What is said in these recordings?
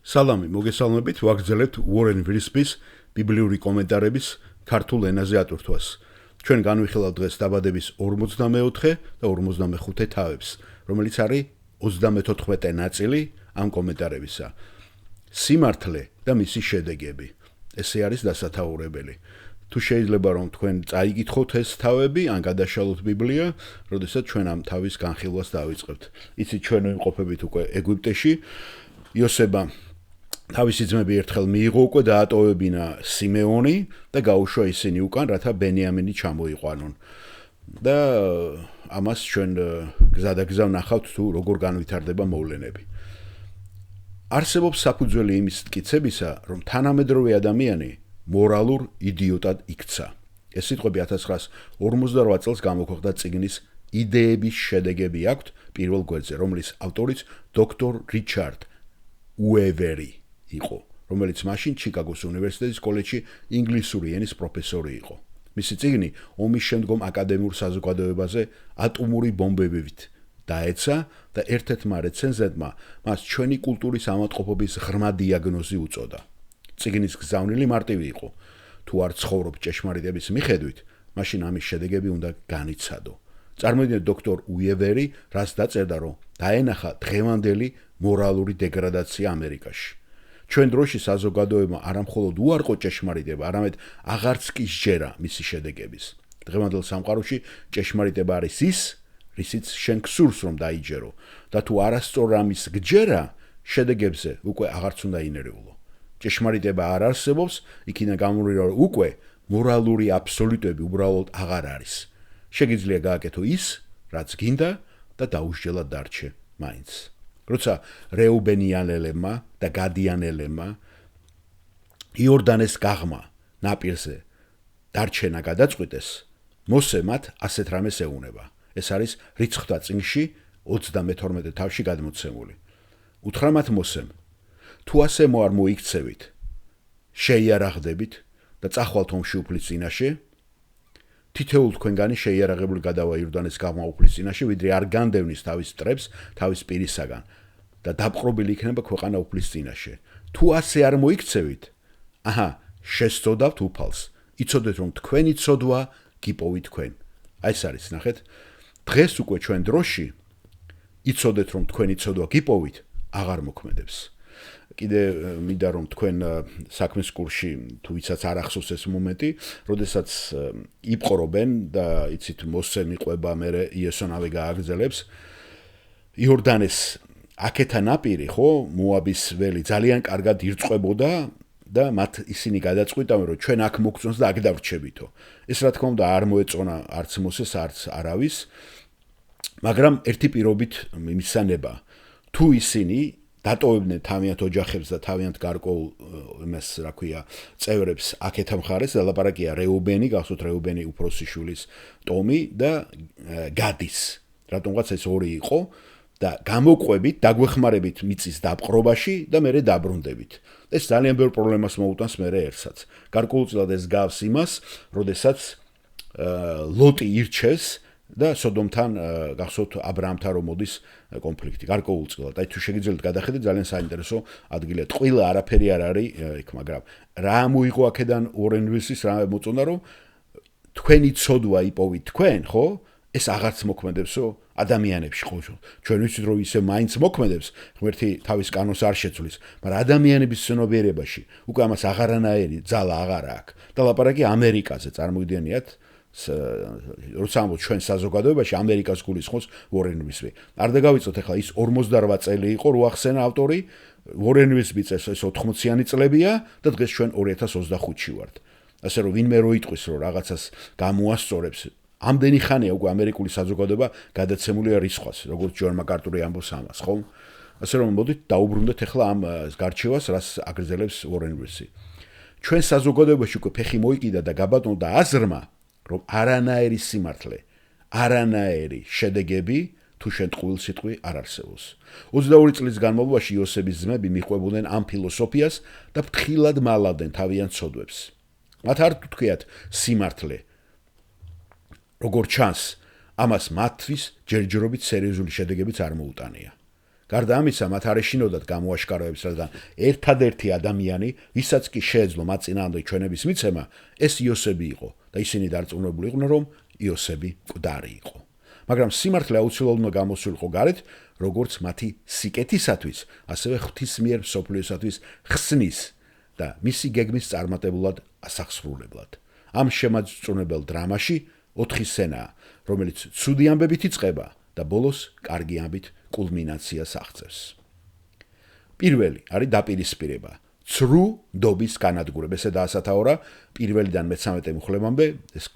სალამი, მოგესალმებით, ვაგრძელებთ უორენ ვირსბის ბიბლიური კომენტარების ქართულ ენაზე ატვირთვას. ჩვენ განვიხილავთ დღეს დაბადების 44 და 45 თავებს, რომელიც არის 34 ნაწილი ამ კომენტარებისა. სიმართლე და მისი შედეგები. ესე არის დასათაურებელი. თუ შეიძლება რომ თქვენ წაიგითხოთ ეს თავები, ან გადაშალოთ ბიბლია, როდესაც ჩვენ ამ თავის განხილვას დავიწყებთ. იცით, ჩვენ ვიმყოფებით უკვე ეგვიპტეში. იოსება თავისი ძმები ერთხელ მიიღო უკვე დაატოვებინა სიმეონი და გაუშვა ისინი უკან, რათა ბენიამინი ჩამოიყვანონ. და ამას ჩვენ გზადაგზა ვნახავთ თუ როგორ განვითარდება მოვლენები. არსებობს საფუძველი იმის მტკიცებისა, რომ თანამედროვე ადამიანი მორალურ იდიოტად იქცა. ეს სიტყვები 1948 წელს გამოქვეყნდა წიგნის იდეების შედეგები აქვთ პირველ გვერდზე, რომლის ავტორიც დოქტორ რიჩარდ უევერი იყო, რომელიც მაშინ ჩიკაგოს უნივერსიტეტის კოლეჯში ინგლისური ენის პროფესორი იყო. მისი წიგნი ომის შემდგომ აკადემიურ საზოგადოებაზე ატომური ბომბებით დაეცა და ერთ-ერთმა რეცენზენტმა მას ჩვენი კულტურის ავადმყოფობის ღრმა დიაგნოზი უწოდა. წიგნის გზავნილი მარტივი იყო. თუ არ ცხოვრობ ჭეშმარიტების მიხედვით, მაშინ ამის შედეგები უნდა განიცადო. წარმოიდგინეთ დოქტორ უევერი რას დაწერდა, რომ დაენახა დღევანდელი მორალური დეგრადაცია ამერიკაში. ჩვენ დროში საზოგადოებამ არამხოლოდ უარყო ჭეშმარიტება, არამედ აღარც კი სჯერა მისი შედეგების. დღევანდელ სამყაროში ჭეშმარიტება არის ის, რისიც შენ გსურს რომ დაიჯერო და თუ არასწორ ამის გჯერა, შედეგებზე უკვე აღარც უნდა ინერეულო. ჭეშმარიტება არ არსებობს, იქიდან გამომდინარე, რომ უკვე მორალური აბსოლუტები უბრალოდ აღარ არის. შეგიძლია გააკეთო ის, რაც გინდა და დაუსჯელად დარჩე მაინც. როცა რეუბენიანელებმა და გადიანელებმა იორდანეს გაღმა ნაპირზე დარჩენა გადაწყვიტეს, მოსე მათ ასეთ რამეს ეუნება. ეს არის რიცხვთა წიგნში 32 თავში გადმოცემული. უთხრა მათ მოსემ, თუ ასე არ მოიქცევით, შეიარაღდებით და წახვალთ ომში უფლის წინაშე, თითოეულ თქვენგანი შეიარაღებული გადავა იორდანეს გაღმა უფლის წინაშე, ვიდრე არ განდევნის თავის მტრებს თავის პირისაგან და დაპყრობილი იქნება ქვეყანა უფლის წინაშე. თუ ასე არ მოიქცევით, შესწოდავთ უფალს, იცოდეთ რომ თქვენი ცოდვა გიპოვით თქვენ. აი ეს არის, ნახეთ, დღეს უკვე ჩვენ დროში იცოდეთ რომ თქვენი ცოდვა გიპოვით, აღარ მოქმედებს. კიდე მინდა რომ თქვენ საქმის კურსში თუ ვისაც არ ახსოვს ეს მომენტი, როდესაც იპყრობენ და იცით მოსემ იყვება, მერე იესონავე გააგრძელებს იორდანეს აქეთა ნაპირი, ხო, მოაბის ველი ძალიან კარგად ირწყვებოდა და მათ ისინი გადაწყვიტავენ, რომ ჩვენ აქ მოგწონს და აქ დავრჩებითო. ეს რა თქმა უნდა არ მოეწონა არც მოსეს, არც არავის, მაგრამ ერთი პირობით მისანება, თუ ისინი დატოვებდნენ თავიანთ ოჯახებს და თავიანთ გარკვეულ იმას, რა ქვია, წევრებს აქეთა მხარეს, ლაპარაკია რეუბენი, გახსოვთ რეუბენი უფროსი შვილის ტომი და გადის. რატომღაც ეს ორი იყო და გამოყვებით, დაგვეხმარებით მიწის დაპყრობაში და მერე დაბრუნდებით. ეს ძალიან ბევრ პრობლემას მოუტანს მერე ერთსაც. გარკვეულწილად ეს გავს იმას, როდესაც ლოტი ირჩეს და სოდომთან გახსოვთ აბრაამთან რომ მოდის კონფლიქტი გარკვეულწილად. აი თუ შეგიძლიათ გადახედეთ, ძალიან საინტერესო ადგილია. ტყილა არაფერი არ არის იქ, მაგრამ რა მოიღო აქედან უორენ ვირსის რა მოწონა, რომ თქვენი ცოდვა იპოვით თქვენ, ხო? ეს აღარც მოქმედებსო ადამიანებში ხო? ჩვენ ვიცით რომ ისე მაინც მოქმედებს, ღმერთი თავის კანონს არ შეცვლის, მაგრამ ადამიანების ცნობიერებაში უკვე ამას აღარანაირი ძალა აღარ აქვს. და ლაპარაკი ამერიკაზე, წარმოგიდგენიათ, როცა ამბობთ ჩვენ საზოგადოებაში ამერიკას გულისხმობს უორენ ვირსბი. არ დაგავიწყოთ ახლა ის 48 წელი იყო, რო ახსენა ავტორი, უორენ ვირსბი წელს ეს 80-იანი წლებია და დღეს ჩვენ 2025-ში ვართ. ასე რომ ვინმე რო იტყვის რომ რაღაცას გამოასწორებს, ამდენი ხანია უკვე ამერიკული საზოგადოება გადაცემულია რისხვას, როგორც ჯონ მაკარტური ამბობს ამას, ხო? ასე რომ მოდით დაუბრუნდეთ ახლა ამ გარჩევას, რას აგრძელებს უორენ ვირსი. ჩვენ საზოგადოებაში უკვე ფეხი მოიკიდა და გაბატონდა აზრმა, რომ არანაირი სიმართლე, არანაირი შედეგები თუ შენ ტყუილსიტყვი არ არსებობს. 22 წლის განმავლობაში იოსების ძმები მიყვებოდნენ ამ ფილოსოფიას და ფრთხილად მალავდნენ თავიანთ ცოდვებს. მათ არ თქვიათ სიმართლე. როგორ ჩანს, ამას მათთვის ჯერჯერობით სერიოზული შედეგებიც არ მოუტანია. გარდა ამისა, მათ არ ეშინოდათ გამოაშკარავებს, რადგან ერთადერთი ადამიანი, ვისაც კი შეეძლო მათ წინააღმდეგ ჩვენების მიცემა, ეს იოსები იყო და ისინი დარწმუნებული იყვნენ, რომ იოსები მკვდარი იყო. მაგრამ სიმართლე აუცილებლად უნდა გამოსულიყო გარეთ, როგორც მათი სიკეთისათვის, ასევე ღვთის მიერ მსოფლიოსათვის ხსნის და მისი გეგმის წარმატებულად ასახსრულებლად. ამ შემაძწუნებელ დრამაში 4 სცენაა, რომელიც ცუდი ამბებით იწყება და ბოლოს კარგი ამბით კულმინაციას აღწევს. პირველი არის დაპირისპირება. ცრუ დობის განადგურება. ესე დაასათაურა პირველიდან მე-13 მუხლებამდე ეს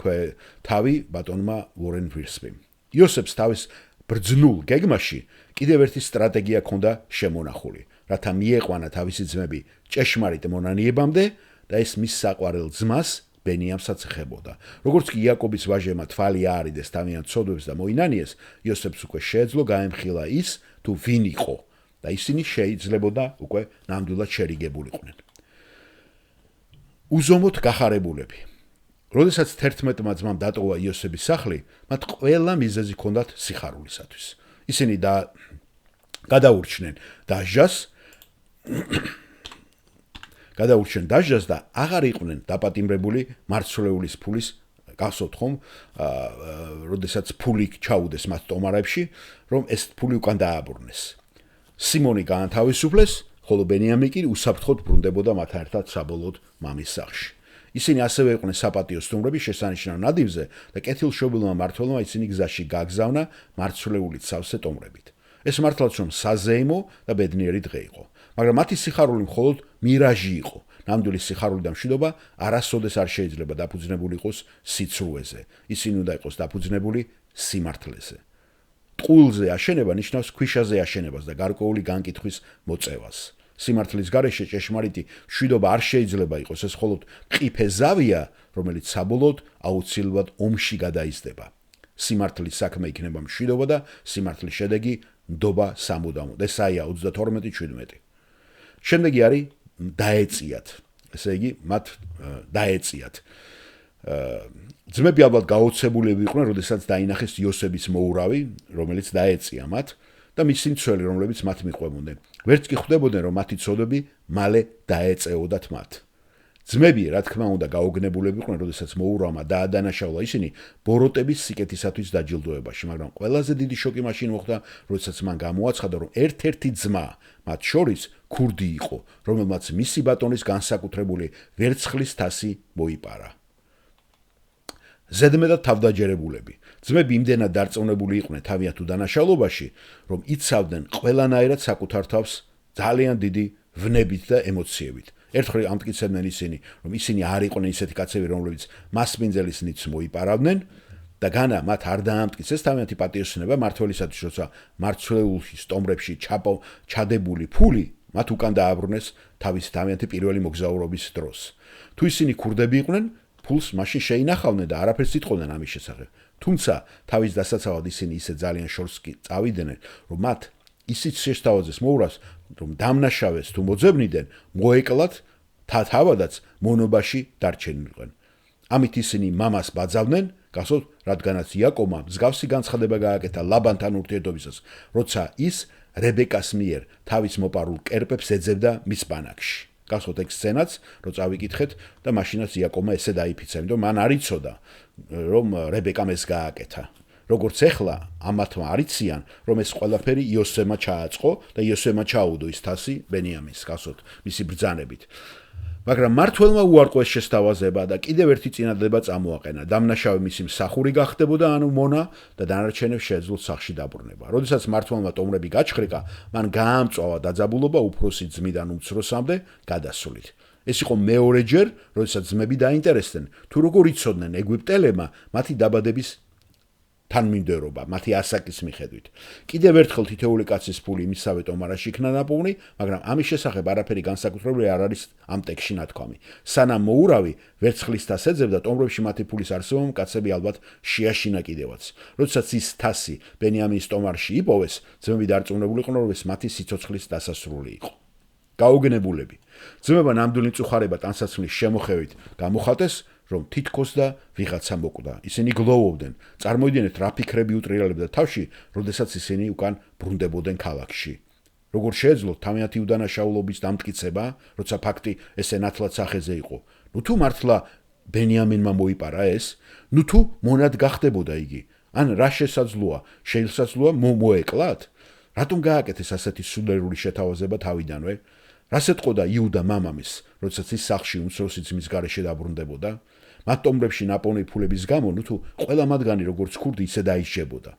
თავი ბატონმა ვორენ ვირსპიმ. იოსებს თავის ბრძნულ გეგმაში კიდევ ერთი სტრატეგია ჰქონდა შემონახული, რათა მიეყვანა თავისი ძმები ჭეშმარიტ მონანიებამდე და ეს მის საყვარელ ძმას ბენიამსაც ეხებოდა. როგორც კი იაკობის ვაჟებმა თვალი აარიდეს თავიანთ ცოდვებს და მოინანიეს, იოსებს უკვე შეეძლო გაემხილა ის, თუ ვინ იყო და ისინი შეიძლებოდა უკვე ნამდვილად შერიგებულიყვნენ. უზომოდ გახარებულები. როდესაც 11-მა ძმამ დატოვა იოსების სახლი, მათ ყველა მიზეზი ჰქონდათ სიხარულისათვის. ისინი გადაურჩნენ დაჟას და აღარ იყვნენ დაპატიმრებული მარცვლეულის ფულის გახსოვთ ხომ, როდესაც ფული ჩაუდეს მათ ტომარებში, რომ ეს ფული უკან დააბრუნეს. სიმონი გაანთავისუფლეს, ხოლო ბენიამინი კი უსაფრთხოდ ბრუნდებოდა მათთან ერთად საბოლოოდ მამის სახლში. ისინი ასევე იყვნენ საპატიო სტუმრები შესანიშნავ ნადიმზე და კეთილშობილმა მმართველმა ისინი გზაში გაგზავნა მარცვლეულით სავსე ტომრებით. ეს მართლაც რომ საზეიმო და ბედნიერი დღე იყო, მაგრამ მათი სიხარული მხოლოდ მირაჟი იყო. ნამდვილი სიხარული და მშვიდობა არასოდეს არ შეიძლება დაფუძნებული იყოს სიცრუეზე. ისინი უნდა იყოს დაფუძნებული სიმართლეზე. ტყუილზე აშენება ნიშნავს ქვიშაზე აშენებას და გარკვეული განკითხვის მოწევას. სიმართლის გარეშე ჭეშმარიტი მშვიდობა არ შეიძლება იყოს, ეს მხოლოდ მყიფე ზავია, რომელიც საბოლოოდ აუცილებლად ომში გადაიზრდება. სიმართლის საქმე იქნება მშვიდობა და სიმართლის შედეგი ნდობა სამუდამოდ. ესაა 32:17. შემდეგი არის დაეწიათ. ესე იგი, მათ დაეწიათ. ძმები ალბათ გაოცებულები იყვნენ, როდესაც დაინახეს იოსების მოურავი, რომელიც დაეწია მათ და მისი მცველი, რომლებიც მათ მიყვებოდნენ. ვერც კი ხვდებოდნენ, რომ მათი ცოდვები მალე დაეწეოდათ მათ. ძმები, რა თქმა უნდა, გაოგნებულები იყვნენ, როდესაც მოურავმა დაადანაშაულა ისინი ბოროტების სიკეთისათვის დაჯილდოებაში, მაგრამ ყველაზე დიდი შოკი მაშინ მოხდა, როდესაც მან გამოაცხადა, რომ ერთ-ერთი ძმა მათ შორის ქურდი იყო, რომელმაც მისი ბატონის განსაკუთრებული ვერცხლის თასი მოიპარა. ზედმეტად თავდაჯერებულები. ძმები იმდენად დარწმუნებული იყვნენ თავიანთ უდანაშაულობაში, რომ იცავდნენ ყველანაირად საკუთარ თავს ძალიან დიდი ვნებით და ემოციებით. ერთხელ ამტკიცებდნენ ისინი, რომ ისინი არ იყვნენ ისეთი კაცები, რომლებიც მასპინძელის ნიჭს მოიპარავდნენ და განა მათ არ დაამტკიცეს თავიანთი პატიოსნება მართველისათვის, როცა მარცვლეულში სტომრებში ჩადებული ფული მათ უკან დააბრუნეს თავიანთი პირველი მოგზაურობის დროს. თუ ისინი ქურდები იყვნენ, ფულს მაშინ შეინახავდნენ და არაფერს იტყოდნენ ამის შესახებ. თუმცა თავის დასაცავად ისინი ისე ძალიან შორს კი წავიდნენ, რომ მათ ისიც შეშთავაზეს მოურავს, რომ დამნაშავეს თუ მოძებნიდნენ, მოეკლათ თავადაც მონობაში დარჩენილიყენ. ამით ისინი მამას ბაძავდნენ, გასულ რადგანაც იაკობმა მსგავსი განცხადება გააკეთა ლაბანთან ურთიერთობისას, როცა ის რებეკას მიერ თავის მოპარულ კერპებს ეძებდა მის ბანაკში. გასვოთ ეგ სცენაც, რო წავიკითხეთ და მაშინაც იაკობმა ესე დაიფიცა, იმიტომ მან არ იცოდა, რომ რებეკამ ეს გააკეთა. როგორც ეხლა ამათმა არიციან, რომ ეს ყველაფერი იოსებმა ჩააწყო და იოსებმა ჩაუდო ის თასი ბენიამინს, გასვოთ მისი ბრძანებით. მაგრამ მართველმა უარყო ეს შესთავაზება და კიდევ ერთი წინადადება წამოაყენა. დამნაშავე მისი მსახური გახდებოდა, ანუ მონა და დანარჩენებს შეეძლოთ სახლში დაბრუნება. როდესაც მართველმა ტომრები გაჩხრიკა, მან გაამწვავა დაძაბულობა უფროსი ძმიდან უმცროსამდე გადასვლით. ეს იყო მეორეჯერ, როდესაც ძმები დაინტერესდნენ, თუ როგორ იცოდნენ ეგვიპტელებმა მათი დაბადების თანმიმდევრობა, მათი ასაკის მიხედვით. კიდევ ერთხელ თითოეული კაცის ფული იმისავე ტომარაში იქნა ნაპოვნი, მაგრამ ამის შესახებ არაფერი განსაკუთრებული არ არის ამ ტექსტში ნათქვამი. სანამ მოურავი ვერცხლის თასს ეძებდა, ტომრებში მათი ფულის არსებობამ კაცები ალბათ შეაშინა კიდევაც. როდესაც ის თასი ბენიამინის ტომარში იპოვეს, ძმები დარწმუნებული იყვნენ, რომ ეს მათი სიცოცხლის დასასრული იყო. გაუგნებულები. ძმებმა ნამდვილი მწუხარება ტანსაცმლის შემოხევით გამოხატეს, რომ თითქოს და ვიღაცა მოკვდა. ისინი გლოვობდნენ. წარმოიდგინეთ რა ფიქრები უტრიალებდა თავში, როდესაც ისინი უკან ბრუნდებოდნენ ქალაქში. როგორ შეეძლოთ თავიანთი უდანაშაულობის დამტკიცება, როცა ფაქტი ესე ნათლად სახეზე იყო. ნუ თუ მართლა ბენიამინმა მოიპარა ეს, ნუ თუ მონად გახდებოდა იგი, ან რა შესაძლოა, შესაძლოა მოეკლათ? რატომ გააკეთეს ასეთი სულერული შეთავაზება თავიდანვე? რას ეტყოდა იუდა მამამისს, როდესაც ის სახლში უმცროსი ძმის გარეშე დაბრუნდებოდა? მათ ტომბრებში ნაპოვნი ფულების გამო, ნუ თუ ყველა მათგანი როგორც ქურდი ისე დაისჯებოდა.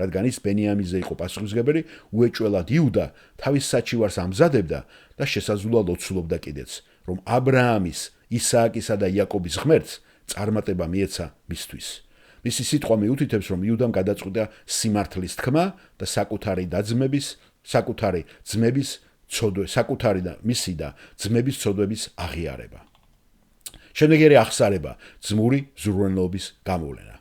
რადგან ის ბენიამინზე იყო პასუხისმგებელი, უეჭველად იუდა თავის საჩივარს ამზადებდა და შესაძლოა ლოცულობდა კიდეც, რომ აბრაამის, ისააკისა და იაკობის ღმერთს წარმატება მიეცა მისთვის. მისი სიტყვა მიუთითებს, რომ იუდამ გადაწყვიტა სიმართლის თქმა და საკუთარი მისი და ძმების ცოდვების აღიარება. შემდეგი ახსარება ძმური ზრუნველობის გამოვლენა.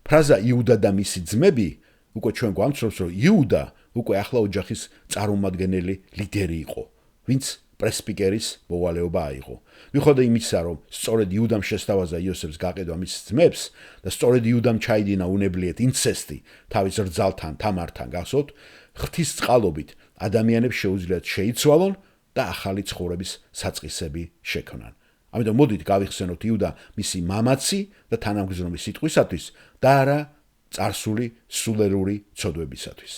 ფრაზა იუდა და მისი ძმები უკვე ჩვენ გვამცნობს, რომ იუდა უკვე ახლა ოჯახის წარმომადგენელი ლიდერი იყო, ვინც პრესპიკერის მოვალეობა აიღო. მიუხედავად იმისა, რომ სწორედ იუდამ შესთავაზა იოსებს გაყიდვა მის ძმებს და სწორედ იუდამ ჩაიდინა უნებლიეთ ინცესტი თავის რძალთან, თამართან გახსოვთ, ღვთისწყალობით ადამიანებს შეუძლიათ შეიცვალონ და ახალი ცხოვრების საწყისები შექმნან. ამიტომ მოდით გავიხსენოთ იუდა მისი მამაცი და თანამგზნობის სიტყვისათვის და არა წარსული სულერული ცოდვებისათვის.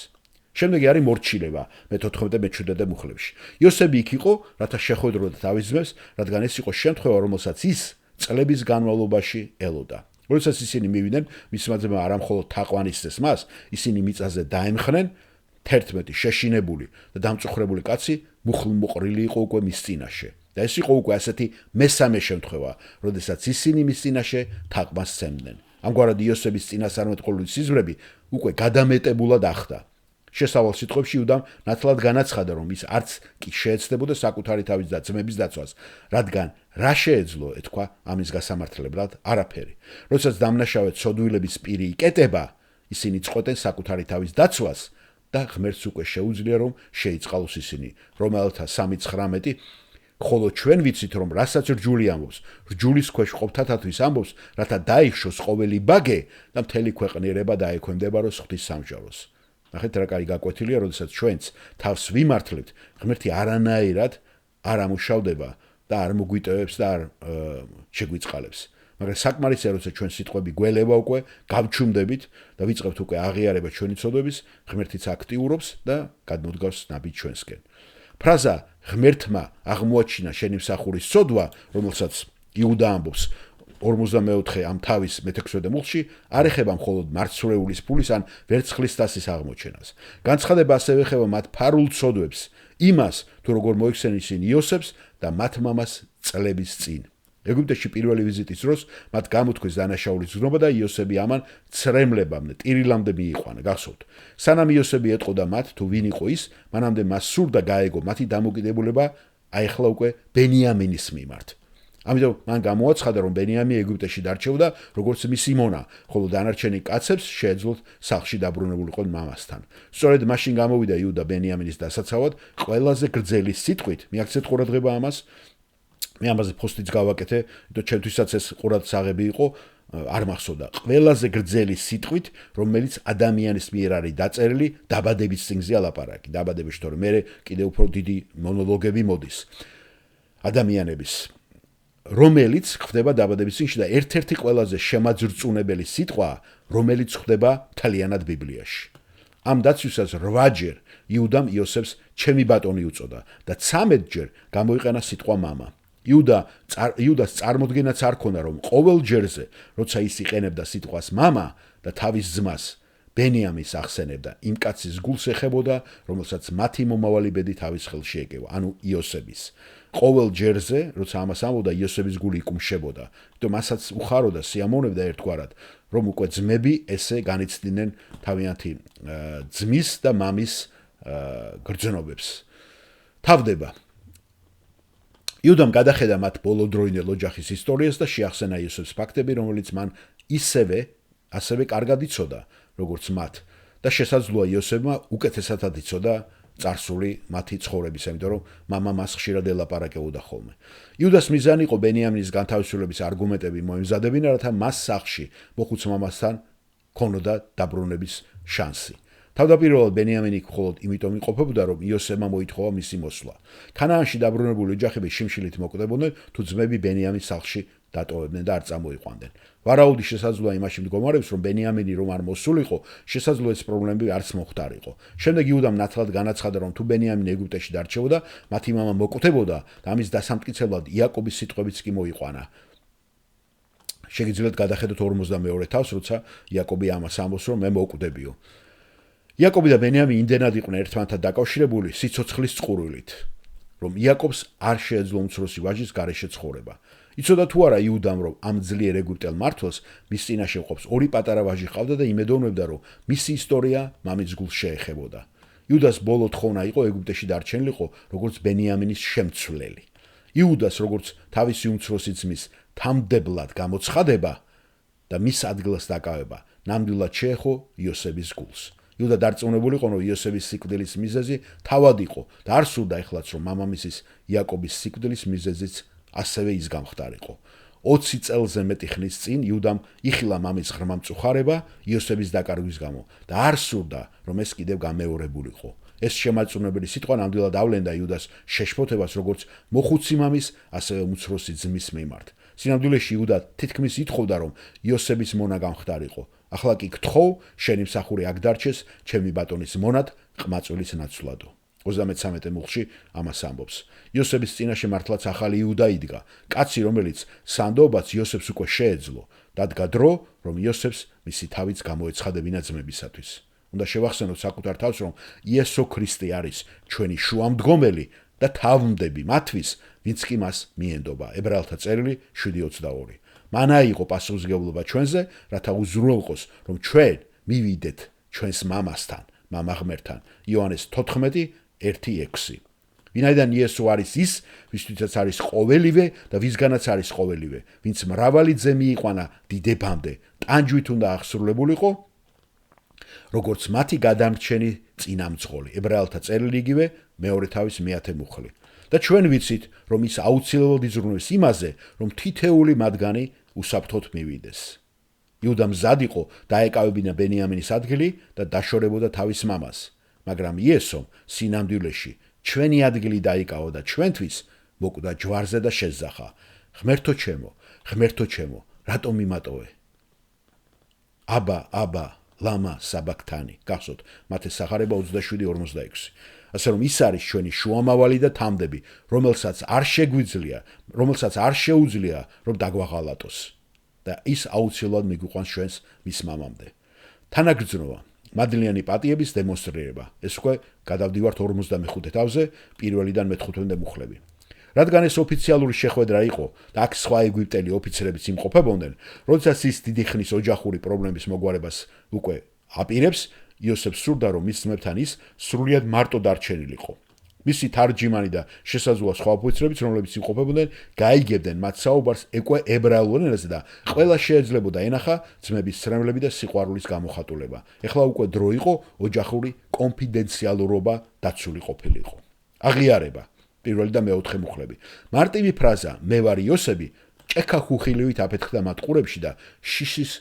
შემდეგი არის მორჩილება მე-14-მე-17 მუხლებში. იოსები იქ იყო, რათა შეხვედროდა თავის ძმებს, რადგან ეს იყო შემთხვევა, რომელსაც ის წლების განმავლობაში ელოდა. როდესაც ისინი მივიდნენ, მისმა ძმებმა არა მხოლოდ თაყვანისცეს მას, ისინი მიწაზე დაემხნენ, 11 შეშინებული და დამწუხრებული კაცი მუხლმოყრილი იყო უკვე მის წინაშე. და ეს იყო უკვე ასეთი მესამე შემთხვევა, როდესაც ისინი მის წინაშე თაყვანს სცემდნენ. ამგვარად იოსების წინასწარმეტყველური სიზმრები უკვე გადამეტებულად ახდა. შესავალ სიტყვებში იუდამ ნათლად განაცხადა, რომ ის არც კი შეეცდებოდა საკუთარი თავის და ძმების დაცვას, რადგან რა შეეძლო ეთქვა ამის გასამართლებლად არაფერი. როდესაც დამნაშავე ცოდვილების პირი იკეტება, ისინი წყვეტენ საკუთარი თავის დაცვას და ღმერთს უკვე შეუძლია, რომ შეიწყალოს ისინი, რომელთა 3:19 ხოლო ჩვენ ვიცით, რომ რასაც რჯული ამბობს, რჯულის ქვეშ ყოფთათათვის ამბობს, რათა დაიხშოს ყოველი ბაგე და მთელი ქვეყნიერება დაექვემდებაროს ღვთის სამჟაროს. ნახეთ რა კარი გაკვეთილია, როდესაც ჩვენც თავს ვიმართლებთ, ღმერთი არანაირად არ ამუშავდება და არ მოგვიტევებს და არ შეგვიწყალებს. მაგრამ საკმარისია, როცა ჩვენ სიტყვები გველება უკვე, გავჩუმდებით და ვიწყებთ უკვე აღიარება ჩვენი ცოდვების, ღმერთიც აქტიურობს და გადმოდგავს ნაბიჯს ჩვენსკენ. ფრაზა ღმერთმა აღმოაჩინა შენი მსახურის ცოდვა, რომელსაც იუდა ამბობს 44 ამ თავის მე-16 მუხლში, არ ეხება მხოლოდ მარცვლეულის ფულის ან ვერცხლის თასის აღმოჩენას. განცხადება ასევე ეხება მათ ფარულ ცოდვებს, იმას, თუ როგორ მოიხსენენ ისინი იოსებს და მათ მამას წლების წინ. ეგვიპტეში პირველი ვიზიტის დროს მათ გამოთქვეს დანაშაულის ზრუნვა და იოსები ამან ცრემლებამდე, ტირილამდე მიიყვანა, გახსოვთ. სანამ იოსები ეტყოდა მათ, თუ ვინ იყო ის, მანამდე მას სურდა გაეგო მათი დამოკიდებულება აეხლა უკვე ბენიამინის მიმართ. ამიტომ მან გამოაცხადა, რომ ბენიამინი ეგვიპტეში დარჩებოდა როგორც მისი მონა, ხოლო დანარჩენი კაცებს შეეძლოთ სახლში დაბრუნებულიყონ მამასთან. სწორედ მაშინ გამოვიდა იუდა ბენიამინის დასაცავად ყველაზე გრძელი სიტყვით, მიაქცეთ ყურადღება ამას. მე ამაზე პოსტიც გავაკეთე, იმიტომ ჩემთვისაც ეს ყურადსაღები იყო, არ მახსოვდა. ყველაზე გრძელი სიტყვით, რომელიც ადამიანის მიერ არის დაწერილი, დაბადების წინზე ალაპარაკი, დაბადების თორე მე კიდევ უფრო დიდი მონოლოგები მოდის. ადამიანების რომელიც ხდება დაბადების წინში და ერთ-ერთი ყველაზე შემაძრწუნებელი სიტყვა, რომელიც ხდება მთლიანად ბიბლიაში. ამ დაცვისას 8-ჯერ იუდამ იოსებს ჩემი ბატონი უწოდა და 13-ჯერ გამოიყენა სიტყვა მამა. იუდას წარმოდგენაც არ ქონა, რომ ყოველ ჯერზე, როცა ის იყენებდა სიტყვას მამა და თავის ძმას ბენიამინს ახსენებდა, იმ კაცის გულს ეხებოდა, რომელსაც მათი მომავალი ბედი თავის ხელში ეკევა, ანუ იოსების. ყოველ ჯერზე, როცა ამას ამბობდა, იოსების გული იკუმშებოდა. იმიტომ მასაც უხაროდა, სიამოვნებდა ერთგვარად, რომ უკვე ძმები ესე განიცდიდნენ თავიანთი ძმის და მამის გრძნობებს. თავდება იუდამ გადახედა მათ ბოლოდროინდელ ოჯახის ისტორიას და შეახსენა იოსებს ფაქტები, რომელიც მან ასევე კარგად იცოდა, როგორც მათ და შესაძლოა იოსებმა უკეთესადაც იცოდა წარსული მათი ცხოვრების, იმიტომ რომ მამა მას ხშირად ელაპარაკებოდა ხოლმე. იუდას მიზანი იყო ბენიამინის განთავისუფლების არგუმენტები მოემზადებინა, რათა მას სახლში მოხუც მამასთან ქონოდა დაბრუნების შანსი. თავდაპირველად ბენიამინი მხოლოდ იმიტომ იმყოფებოდა, რომ იოსებმა მოითხოვა მისი მოსვლა. ქანაანში დაბრუნებული ოჯახები შიმშილით მოკვდებოდნენ, თუ ძმები ბენიამინის სახლში დატოვებდნენ და არ წამოიყვანდნენ. ვარაუდი შესაძლოა იმაში მდგომარეობს, რომ ბენიამინი რომ არ მოსულიყო, შესაძლოა ეს პრობლემები არც მოხდარიყო. შემდეგ იუდამ ნათლად განაცხადა, რომ თუ ბენიამინი ეგვიპტეში დარჩებოდა, მათი მამა მოკვდებოდა და ამის დასამტკიცებლად იაკობის სიტყვებიც კი მოიყვანა. შეგიძლიათ გადახედოთ 42 თავს, როცა იაკობი ამას ამბობს, რომ მე მოკვდებიო. იაკობი და ბენიამინი იმდენად იყვნენ ერთმანეთთან დაკავშირებული სიცოცხლის წყურვილით, რომ იაკობს არ შეეძლო უმცროსი ვაჟის გარეშე ცხოვრება. იცოდა თუ არა იუდამ, რომ ამ ძლიერ ეგვიპტელ მმართველს მის წინაშე ყოფს ორი პატარა ვაჟი ყავდა და იმედოვნებდა, რომ მისი ისტორია მამის გულს შეეხებოდა. იუდას ბოლო თხოვნა იყო ეგვიპტეში დარჩენილიყო, როგორც ბენიამინის შემცვლელი. იუდას, როგორც თავისი უმცროსი ძმის თამდებლად გამოცხადება და მის ადგილას დაკავება, ნამდვილად შეეხო იოსების გულს. იუდა დარწმუნებული იყო, რომ იოსების სიკვდილის მიზეზი თავად იყო და არ სურდა ეხლაც, რომ მამამისის იაკობის სიკვდილის მიზეზიც ასევე ის გამხდარიყო. 20 წელზე მეტი ხნის წინ იუდამ იხილა მამის ღრმა მწუხარება იოსების დაკარგვის გამო და არ სურდა, რომ ეს კიდევ გამეორებულიყო. ეს შემაწუნებელი სიტყვა ნამდვილად ავლენდა იუდას შეშფოთებას როგორც მოხუცი მამის, ასევე უმცროსი ძმის მიმართ. სინამდვილეში იუდა თითქმის ითხოვდა, რომ იოსების მონა გამხდარიყო. ახლა კი გთხოვ, შენი მსახური აქ დარჩეს, ჩემი ბატონის მონად, ყმაწვილის ნაცვლადო. 33 მუხლში ამას ამბობს. იოსების წინაშე მართლაც ახალი იუდა იდგა, კაცი, რომელიც სანდობაც იოსებს უკვე შეეძლო, დადგა დრო, რომ იოსებს მისი თავიც გამოეცხადებინა ძმებისათვის. უნდა შევახსენოთ საკუთარ თავს, რომ იესო ქრისტე არის ჩვენი შუამდგომელი და თავმდები მათთვის, ვინც კი მას მიენდობა. ებრაელთა წერილი 7:22. მან აიღო პასუხისმგებლობა ჩვენზე, რათა უზრუნველყოს, რომ ჩვენ მივიდეთ ჩვენს მამასთან, მამა ღმერთთან. იოანეს 14:1-6. ვინაიდან იესო არის ის, ვისთვისაც არის ყოველივე და ვისგანაც არის ყოველივე, ვინც მრავალი ძე მიიყვანა დიდებამდე, ტანჯვით უნდა აღსრულებულიყო, როგორც მათი გადამრჩენი წინამძღოლი. ებრაელთა წერილი იგივე მეორე თავის 1 მუხლი. და ჩვენ ვიცით, რომ ის აუცილებლად იზრუნებს იმაზე, რომ თითეული მათგანი უსაფრთხოდ მივიდეს. იუდა მზად იყო დაეკავებინა ბენიამინის ადგილი და დაშორებოდა თავის მამას, მაგრამ იესომ სინამდვილეში ჩვენი ადგილი დაიკავა და ჩვენთვის მოკვდა ჯვარზე და შეძახა: ღმერთო ჩემო, რატომ მიმატოვე? აბა, ლამა საბაქთანი. გახსოვთ, მათეს სახარება 27:46. ასე რომ ის არის ჩვენი შუამავალი და თამდები, რომელსაც არ შეუძლია, რომ დაგვაღალატოს. და ის აუცილებლად მიგვიყვანს ჩვენს მის მამამდე. თანაგრძნობა, მადლიანი პატიების დემონსტრირება. ეს უკვე გადავდივართ 45 თავზე, პირველიდან მე-15 მუხლები. რადგან ეს ოფიციალური შეხვედრა იყო და აქ სხვა ეგვიპტელი ოფიცრებიც იმყოფებოდნენ, როდესაც ის დიდი ხნის ოჯახური პრობლემის მოგვარებას უკვე აპირებს, იოსებს სურდა, რომ მის ძმებთან ის სრულიად მარტო დარჩენილიყო. მისი თარჯიმანი და შესაძლოა სხვა ოფიცრებიც, რომლებიც იმყოფებოდნენ, გაიგებდნენ მათ საუბარს უკვე ებრაელულ ენაზე და ყველა შეეძლებოდა ენახა ძმების ცრემლები და სიყვარულის გამოხატულება. ეხლა უკვე დრო იყო ოჯახური კონფიდენციალურობა დაცული ყოფილიყო. აღიარება. პირველი და მე-4 მუხლები. მარტივი ფრაზა მე ვარ იოსები ჭექა ხუხილივით აფეთქდა მათ ყურებში და შიშის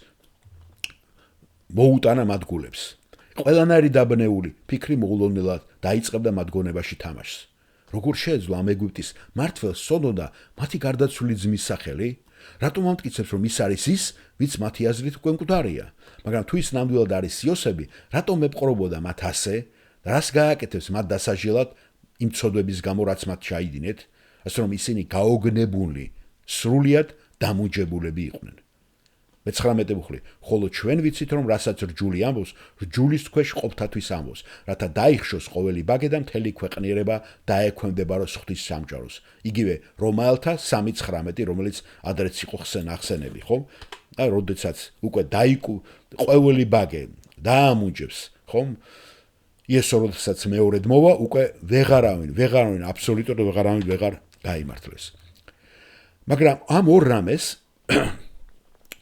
მოუტანა მათ გულებს. ყველანაირი დაბნეული ფიქრი მოულოდნელად დაიწყებდა მათ გონებაში თამაშს. როგორ შეეძლო ამ ეგვიპტის მმართველს სოდოდა მათი გარდაცვლილი ძმის სახელი? რატომ ამტკიცებს, რომ ის არის ის, ვინც მათი აზრით უკვე მკვდარია? მაგრამ თუ ის ნამდვილად არის იოსები, რატომ მეპყრობოდა მათ ასე? რას გააკეთებს მათ დასაჟილად იმ ცოდვების გამო, რაც მათ ჩაიდინეთ, ასე რომ ისინი გაოგნებული, სრულიად დამუჯებულები იყვნენ. მე-19 მუხლი. ხოლო ჩვენ ვიცით, რომ რასაც რჯული ამბობს, რჯულის ქვეშ ყოფთათვის ამბობს, რათა დაიხშოს ყოველი ბაგე და მთელი ქვეყნიერება დაექვემდებაროს ღვთის სამჯაროს. იგივე რომაელთა 3:19, რომელიც ადრეც იყო ხსენები, ხო? და როდესაც უკვე ყოველი ბაგე დაამუჯებს, ხო? იესო როდესაც მეორედ მოვა, უკვე ვეღარავინ, აბსოლუტურად ვეღარ გაიმართლეს. მაგრამ ამ ორ რამეს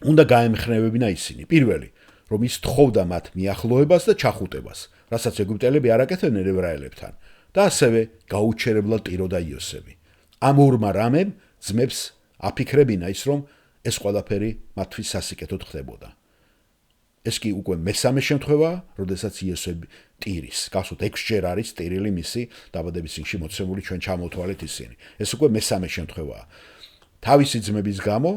უნდა გაემხრევებინა ისინი. პირველი, რომ ის თხოვდა მათ მიახლოებას და ჩახუტებას, რასაც ეგვიპტელები არ აკეთებდნენ ებრაელებთან, და ასევე გაუჩერებლად ტიროდა იოსები. ამ ორმა რამემ ძმებს აფიქრებინა ის, რომ ეს ყველაფერი მათთვის სასიკეთოდ ხდებოდა. ეს კი უკვე მესამე შემთხვევაა, როდესაც იოსები ტირის. გახსოვთ 6 ჯერ არის ტირილი მისი დაბადების წიგნში მოცემული, ჩვენ ჩამოვთვალეთ ისინი. ეს უკვე მესამე შემთხვევაა. თავისი ძმების გამო,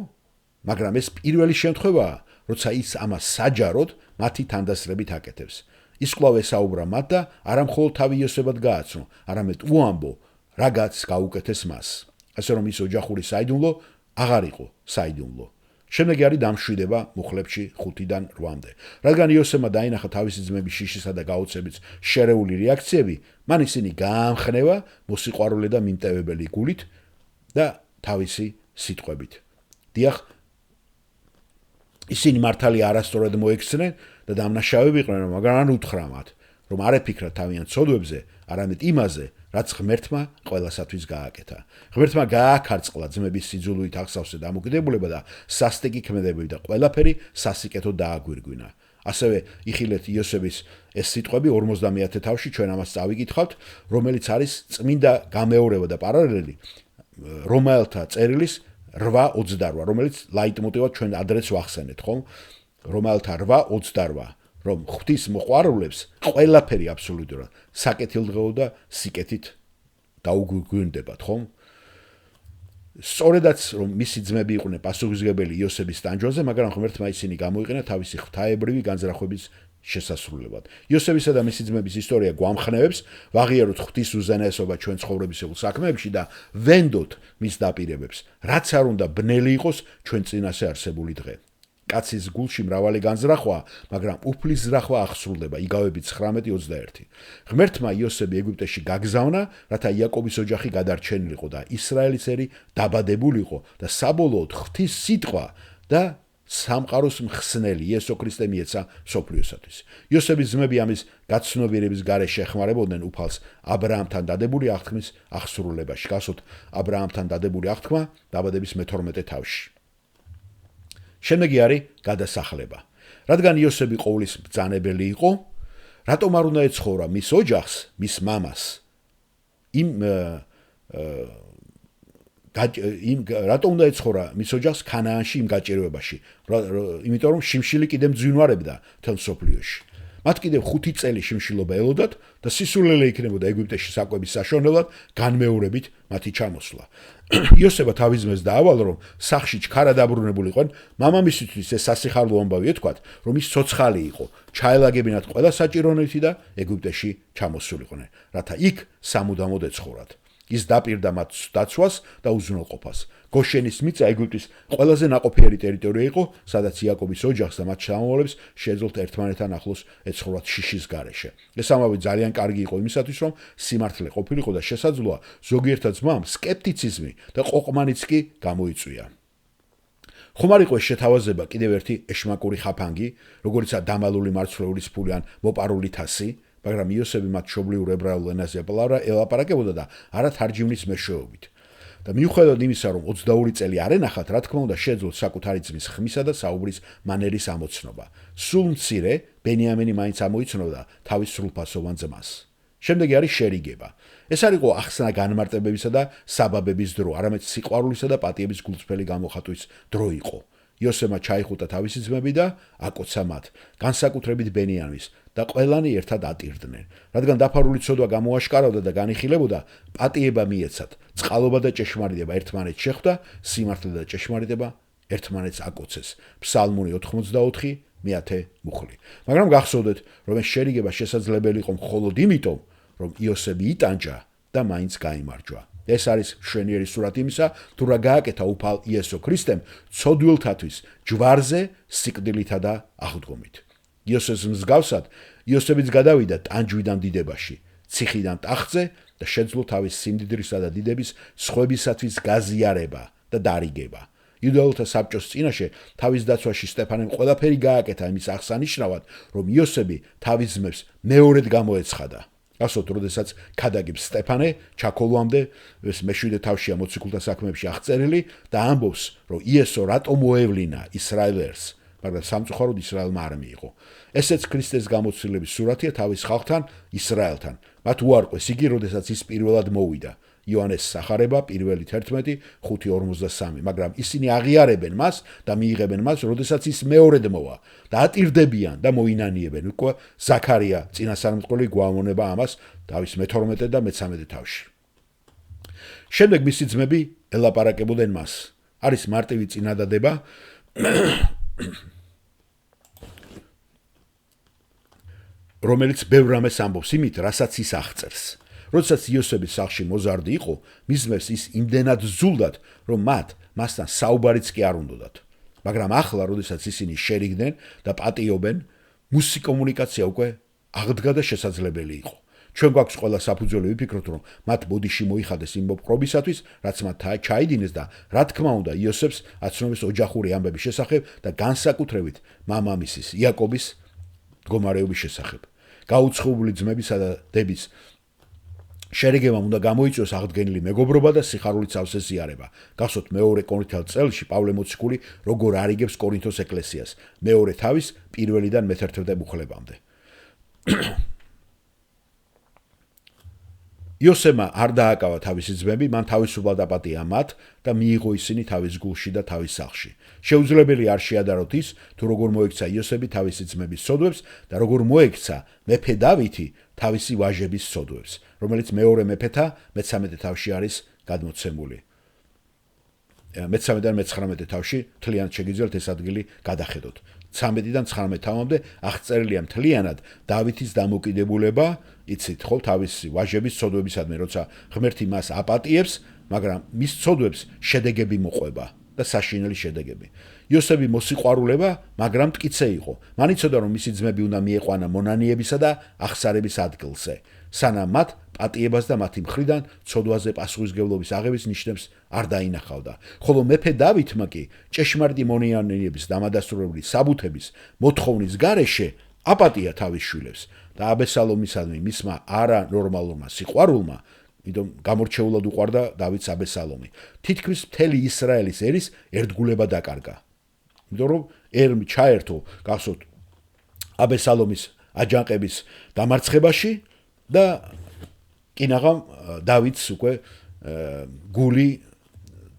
მაგრამ ეს პირველი შემთხვევაა, როცა ის ამას საჯაროდ მათი თანდასწრებით აკეთებს. ის კვლავ ესაუბრა მათ და არა მხოლოდ თავი იოსებად გააცნო, არამედ უამბო, რაგაც გაუკეთეს მას. ასე რომ ის ოჯახური საიდუმლო აღარ იყო საიდუმლო. შემდეგი არის დამშვიდება მუხლებში 5-დან 8-მდე. რადგან იოსებმა დაინახა თავისი ძმების შიშისა და გაოცების შერეული რეაქციები, მან ისინი გაამხნევა მოსიყვარულე და მიმტევებელი გულით და თავისი სიტყვებით. დიახ, ისინი მართალი არასწორად მოექცნენ და დამნაშავეები იყვნენ, მაგრამ არ უთხრა მათ, რომ არ ეფიქრათ თავიანთ ცოდვებზე, არამედ იმაზე, რაც ღმერთმა ყველასათვის გააკეთა. ღმერთმა გააქარწყლა ძმების სიძულვით აღსავსე დამოკიდებულება და სასტიკი ქმედებები და ყველაფერი სასიკეთოდ დააგვირგვინა. ასევე იხილეთ იოსების ეს სიტყვები 50-ე თავში ჩვენ ამას წავიკითხავთ, რომელიც არის წმინდა გამეორება და პარალელი რომაელთა წერილის 8:28, რომელიც ლაიტმოტივად ჩვენ ადრეც ვახსენეთ, ხომ? რომაელთა 8:28, რომ ღვთის მოყვარულებს ყველაფერი აბსოლუტურად საკეთილდღეო და სიკეთით დაუგვირგვინდებათ, ხომ? სწორედაც რომ მისი ძმები იყვნენ პასუხისმგებელი იოსების ტანჯვაზე, მაგრამ ღმერთმა ისინი გამოიყენა თავისი ღვთაებრივი განზრახვების შესასრულებლად. იოსებისა და მისი ძმების ისტორია გვამხნევებს ვაღიაროთ ღვთის უზენაესობა ჩვენ ცხოვრებისეულ საქმეებში და ვენდოთ მის დაპირებებს, რაც არ უნდა ბნელი იყოს ჩვენ წინასე არსებული დღე. კაცის გულში მრავალი განზრახვაა, მაგრამ უფლის ზრახვა აღსრულდება, იგავებით 19:21. ღმერთმა იოსები ეგვიპტეში გაგზავნა, რათა იაკობის ოჯახი გადარჩენილიყო და ისრაელის ერი დაბადებულიყო და საბოლოოდ ღვთის სიტყვა და სამყაროს მხსნელი იესო ქრისტე მიეცა მსოფლიოსათვის. იოსების ძმები ამის გაცნობიერების გარეშე ეხმარებოდნენ უფალს აბრაამთან დადებული აღთქმის აღსრულებაში. გასვოთ აბრაამთან დადებული აღთქმა დაბადების მე-12 თავში. შემდეგი არის გადასახლება. რადგან იოსები ყოვლის ბრძანებელი იყო, რატომ არ უნდა ეცხოვრა მის ოჯახს, მის მამას? რატომ უნდა ეცხოვრა მის ოჯახს ქანაანში იმ გაჭირვებაში? იმიტომ რომ შიმშილი კიდე მძვინვარებდა თელ მსოფლიოში. მათ კიდევ 5 წელი შიმშილობა ელოდათ და სისულელე იქნებოდა ეგვიპტეში საკვების საშუალებლად განმეორებით მათი ჩამოსვლა. იოსება თავის ძმებს დაავალა, რომ სახლში ჩქარა დაბრუნებულიყვნენ, მამამისისთვის ეს სასიხარულო ამბავი ეთქვათ, რომ ის ცოცხალი იყო, ჩაელაგებინათ ყველა საჭიროეთი და ეგვიპტეში ჩამოსულიყვნენ, რათა იქ სამუდამოდ ეცხოვრათ. ის დაპირდა მათ დაცვას და უზრუნველყოფას. გოშენის მიწა ეგვიპტის ყველაზე ნაყოფიერი ტერიტორია იყო, სადაც იაკობის ოჯახს და მათ შთამომავლებს შეეძლოთ ერთმანეთთან ახლოს ეცხოვრათ შიშის გარეშე. ეს ამბავი ძალიან კარგი იყო იმისათვის, რომ სიმართლე ყოფილიყო და შესაძლოა ზოგიერთ ძმამ სკეპტიციზმი და ყოყმანიც კი გამოიწვია. ხომ არ იყო შეთავაზება კიდევ ერთი ეშმაკური ხაფანგი, როგორიცაა დამალული მარცვლეულის ფული ან მოპარული თასი, მაგრამ იოსები მათ მშობლიურ ებრაულ ენაზე ელაპარაკებოდა და არა თარჯიმნის მეშვეობით. და მიუხედავად იმისა, რომ 22 წელი არ ენახათ, რა თქმა უნდა, შეეძლოთ საკუთარი ძმის ხმისა და საუბრის მანერის ამოცნობა. სულ მცირე ბენიამინი მაინც ამოიცნობდა თავის სრულფასოვან ძმას. შემდეგი არის შერიგება. ეს არ იყო ახსნა განმარტებებისა და საბაბების დრო, არამედ სიყვარულისა და პატიების გულწრფელი გამოხატვის დრო იყო. იოსებმა ჩაიხუტა თავისი ძმები და აკოცა მათ, განსაკუთრებით ბენიამინს და ყველანი ერთად ატირდნენ. რადგან დაფარული ცოდვა გამოაშკარავდა და განიხილებოდა, პატიება მიეცათ, წყალობა და ჭეშმარიტება ერთმანეთს შეხვდა, სიმართლე და ჭეშმარიტება ერთმანეთს აკოცეს. ფსალმური 84:10 მუხლი. მაგრამ გახსოვდეთ, რომ ეს შერიგება შესაძლებელი იყო მხოლოდ იმიტომ, რომ იოსები იტანჯა და მაინც გაიმარჯვა. ეს არის მშვენიერი სურათი იმისა, თუ რა გააკეთა უფალ იესო ქრისტემ ცოდვილთათვის ჯვარზე, სიკვდილითა და აღდგომით. იოსეს მსგავსად, იოსებიც გადავიდა ტანჯვიდან დიდებაში, ციხიდან ტახტზე და შეძლო თავის სიმდიდრისა და დიდების სხვებისათვის გაზიარება და დარიგება. იუდეელთა საბჭოს წინაშე თავის დაცვაში სტეფანემ ყველაფერი გააკეთა იმის აღსანიშნავად, რომ იოსები თავის ძმებს მეორედ გამოეცხადა. გასვოთ, როდესაც ქადაგებს სტეფანე ჩაქოლვამდე, ეს მე-7 თავშია მოციქულთა საქმეებში აღწერილი და ამბობს, რომ იესო რატომ მოევლინა ისრაელ ერს, მაგრამ სამწუხაროდ ისრაელმა არ მიიღო. ესეც ქრისტეს გამოცდილების სურათია თავის ხალხთან, ისრაელთან. მათ უარყვეს იგი, როდესაც ის პირველად მოვიდა. იოანეს სახარება 1:11-5:43, მაგრამ ისინი აღიარებენ მას და მიიღებენ მას, როდესაც ის მეორედ მოვა და ატირდებიან და მოინანიებენ. უკვე ზაქარია წინასწარმეტყველი გვაამონება ამას თავის მე-12 და მე-13 თავში. შემდეგ მისი ძმები ელაპარაკებოდნენ მას. არის მარტივი წინადადება, რომელიც ბევრ რამეს ამბობს იმით, რასაც ის აღწერს. როდესაც იოსების სახლში მოზარდი იყო, მის ძმებს ის იმდენად ზულდათ, რომ მასთან საუბარიც კი არ უნდოდათ. მაგრამ ახლა, როდესაც ისინი შერიგდნენ და პატიობენ, მუსი კომუნიკაცია უკვე აღდგა და შესაძლებელი იყო. ჩვენ გვაქვს ყველა საფუძველი ვიფიქროთ, რომ მათ ბოდიში მოიხადეს იმ მოპყრობისათვის, რაც მათ ჩაიდინეს და რა თქმა უნდა, იოსებს აცნობის ოჯახური ამბების შესახებ და განსაკუთრებით მამამისის იაკობის მდგომარეობის შესახებ. გაუცხოებული ძმებისა და დების შერიგებამ უნდა გამოიწვიოს აღდგენილი მეგობრობა და სიხარულით სავსე ზიარება. გახსოვთ მეორე კორინთელ წელში პავლე მოციქული როგორ არიგებს კორინთოს ეკლესიას, მეორე თავის პირველიდან მე-11 მუხლებამდე. იოსებმა არ დააკავა თავისი ძმები, მან თავისუფლად აპატია მათ და მიიღო ისინი თავის გულში და თავის სახლში. შეუძლებელი არ შეადაროთ ის, თუ როგორ მოექცა იოსები თავისი ძმების სოდვებს და როგორ მოექცა მეფე დავითი თავისი ვაჟების სოდვებს, რომელიც მეორე მეფეთა მე-13 თავში არის გადმოცემული. მე-13-დან მე-19 თავში მთლიანად შეგიძლიათ ეს ადგილი გადახედოთ. 13-დან 19 თავამდე აღწერილია მთლიანად დავითის დამოკიდებულება, იცით ხო, თავისი ვაჟების სოდვებისადმი, როცა ღმერთი მას აპატიებს, მაგრამ მის სოდვებს შედეგები მოყვება და საშინელი შედეგები. იოსები მოსიყვარულება, მაგრამ მტკიცე იყო. მან იცოდა, რომ მისი ძმები უნდა მieყვანა მონანიებისა და აღსარების ადგილზე, სანამ მათ პატიებას და მათი მხრიდან ცოდვაზე პასუხისმგებლობის აღების ნიშნებს არ დაინახავდა. ხოლო მეფე დავითმა კი ჭეშმარიტი მონანიების დამადასტურებელი საბუთების მოთხოვნის გარეშე აპატია თავის შვილებს და აბესალომისადმი მისმა არანორმალურმა სიყვარულმა, იმიტომ გამორჩეულად უყვარდა დავითს აბესალომი. თითქმის მთელი ისრაელის ერის ერთგულება დაკარგა. იმიტომ რომ ერმი ჩაერთო, გახსოვთ, აბესალომის აჯანყების დამარცხებაში და კინაღამ დავითს უკვე გული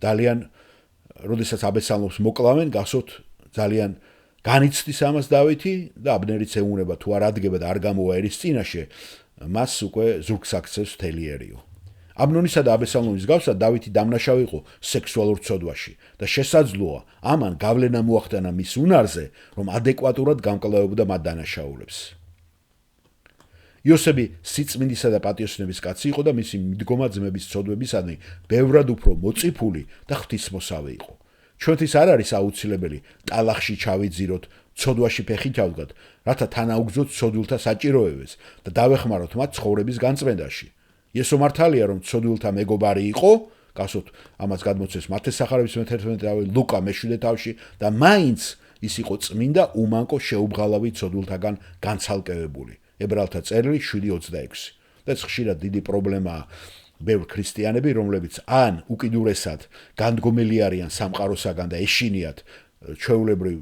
ძალიან, როდესაც აბესალომს მოკლავენ, გახსოვთ, ძალიან განიცდის ამას დავითი და აბნერიც ეუბნება თუ არ ადგება და არ გამოვა ერის წინაშე, მას უკვე ზურგს აქცევს მთელიერიო. ამნონისა და აბესალომის გავსად დავითი დამნაშავე იყო სექსუალურ ცოდვაში და შესაძლოა ამან გავლენა მოახდინა მის უნარზე, რომ ადეკვატურად გამკლავებდა მათ დანაშაულებს. იოსები სიწმინდისა და პატიოსნების კაცი იყო და მისი მიდგომა ძმების ცოდვებისადმი ბევრად უფრო მოწიფული და ღვთისმოსავე იყო. ჩვენთვის არ არის აუცილებელი ტალახში ჩავიძიროთ, ცოდვაში ფეხი ჩავდგათ, რათა თანაუგზოთ ცოდვილთა საჭიროებებს და დავეხმაროთ მათ ცხოვრების განწმენდაში. იესო მართალია, რომ ცოდვილთა მეგობარი იყო, გახსოვთ, ამას გადმოცემს მათეს სახარების მე-11 თავი, ლუკა მე-7 თავში და მაინც ის იყო წმინდა უმანკო შეუბღალავი ცოდვილთაგან განცალკევებული. ებრაელთა წერილი 7:26. და ხშირად დიდი პრობლემაა ბევრ ქრისტიანები, რომლებიც ან უკიდურესად განდგომელი არიან სამყაროსაგან და ეშინიათ ჩვეულებრივ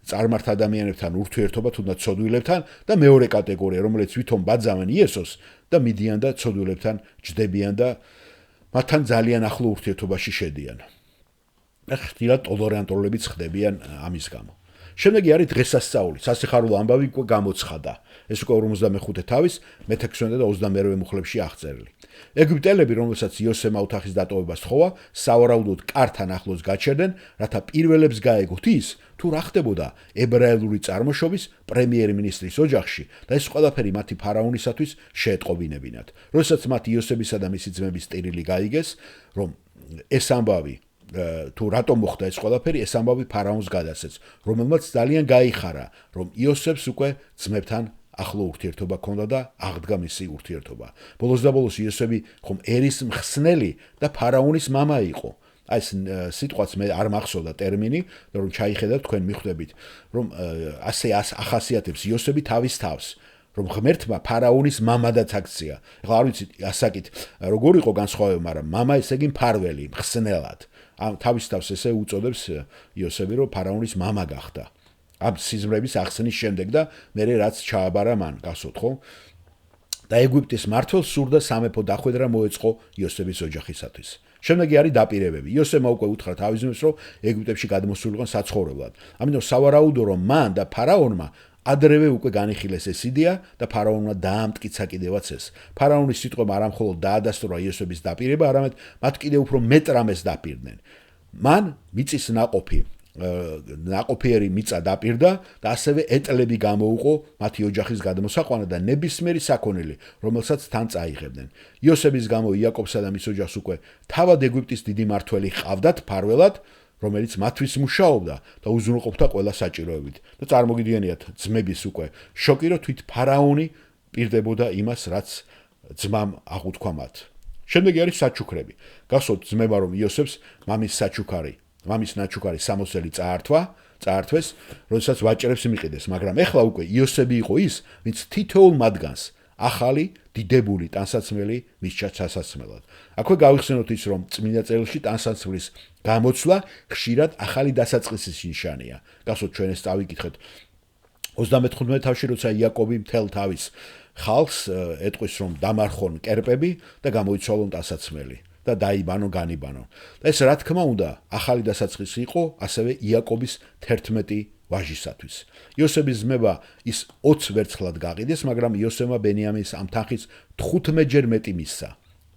წარმართ ადამიანებთან ურთიერთობა, თუნდაც ცოდვილებთან და მეორე კატეგორია, რომლებიც ვითომ ბაძავენ იესოს და მიდიან და ცოდვილებთან ჯდებიან და მათთან ძალიან ახლო ურთიერთობაში შედიან. ხშირად ტოლერანტოლებიც ხდებიან ამის გამო. შემდეგი არის დღესასწაული, სასიხარულო ამბავი გამოცხადა. ეს უკვე 45 თავის მე-16 და 22 მუხლებში აღწერილი. ეგვიპტელები, რომელსაც იოსემა ოთახის დატოვებას თხოვა, სავარაუდოდ კართან ახლოს გაჩერდნენ, რათა პირველებს გაეგოთ ის, თუ რა ხდებოდა ებრაელური წარმოშობის პრემიერ-მინისტრის ოჯახში და ეს ყველაფერი მათი ფარაონისათვის შეეტყობინებინათ. როდესაც მათ იოსებისა და მისი ძმების ტირილი გაიგეს, რომ ეს ამბავი თუ რატომ მოხდა ეს ყველაფერი, ეს ამბავი ფარაონს გადასცეს, რომელმაც ძალიან გაიხარა, რომ იოსებს უკვე ძმებთან ახლო ურთიერთობა ჰქონდა და აღდგა მისი ურთიერთობა. ბოლოს და ბოლოს იოსები ხომ ერის მხსნელი და ფარაონის მამა იყო. აი ეს სიტყვაც მე არ მახსოვდა ტერმინი, რომ ჩაიხედათ თქვენ მიხვდებით, რომ ასე ახასიათებს იოსები თავის თავს, რომ ღმერთმა ფარაონის მამადაც აქცია. ეხლა არ ვიცი ასაკით როგორ იყო განსხვავება, მაგრამ მამა ესე იგი მფარველი, მხსნელად. ამ თავის თავს ესე უწოდებს იოსები, რომ ფარაონის მამა გახდა. ამ სიზმრების ახსნის შემდეგ და მერე რაც ჩააბარა მან, გასოთ ხო? და ეგვიპტის მმართველს სურდა სამეფო დახვედრა მოეწყო იოსების ოჯახისათვის. შემდეგი არის დაპირებები. იოსებმა უკვე უთხრა თავის ძმებს, რომ ეგვიპტეში გადმოსულიყვნენ საცხოვრებლად. ამიტომ სავარაუდო რომ მან და ფარაონმა ადრევე უკვე განიხილეს ეს იდეა და ფარაონმა დაამტკიცა კიდევაც ეს. ფარაონის სიტყვამ არა მხოლოდ დაადასტურა იოსების დაპირება, არამედ მათ კიდევ უფრო მეტ რამეს დაპირდნენ. მან მიწის ნაყოფიერი მიწა დაპირდა და ასევე ეტლები გამოუყო მათი ოჯახის გადმოსაყვანად და ნებისმიერი საქონელი, რომელსაც თან წაიღებდნენ. იოსების გამო იაკობსა და მის ოჯახს უკვე თავად ეგვიპტის დიდი მმართველი ჰყავდათ ფარველად, რომელიც მათთვის მუშაობდა და უზრუნველყოფდა ყველა საჭიროებით. და წარმოგიდგენიათ ძმების უკვე შოკი, რომ თვით ფარაონი პირდებოდა იმას, რაც ძმამ აღუთქვა მათ. შემდეგი არის საჩუქრები. გახსოვთ ძმებმა, რომ იოსებს მამის ნაჩუქარი სამოსელი წაართვეს, როდესაც ვაჭრებს მიყიდეს, მაგრამ ეხლა უკვე იოსები იყო ის, ვინც თითოეულ მათგანს ახალი დიდებული ტანსაცმელი მისცა სასაცმელად. აქვე გავიხსენოთ ის, რომ წმინდა წერილში ტანსაცმლის გამოცვლა ხშირად ახალი დასაწყისის ნიშანია. გახსოვთ ჩვენ ეს წავიკითხეთ 35 თავში, როცა იაკობი მთელ თავის ხალხს ეტყვის, რომ დამარხონ კერპები და გამოიცვალონ ტანსაცმელი. და დაიბანო განიბანო. და ეს რა თქმა უნდა, ახალი დასაწყისი იყო ასევე იაკობის 11 ვაჟისათვის. იოსების ძმება ის 20 ვერცხლად გაყიდეს, მაგრამ იოსებმა ბენიამინის ამ თანხის 15-ჯერ მეტი მისცა.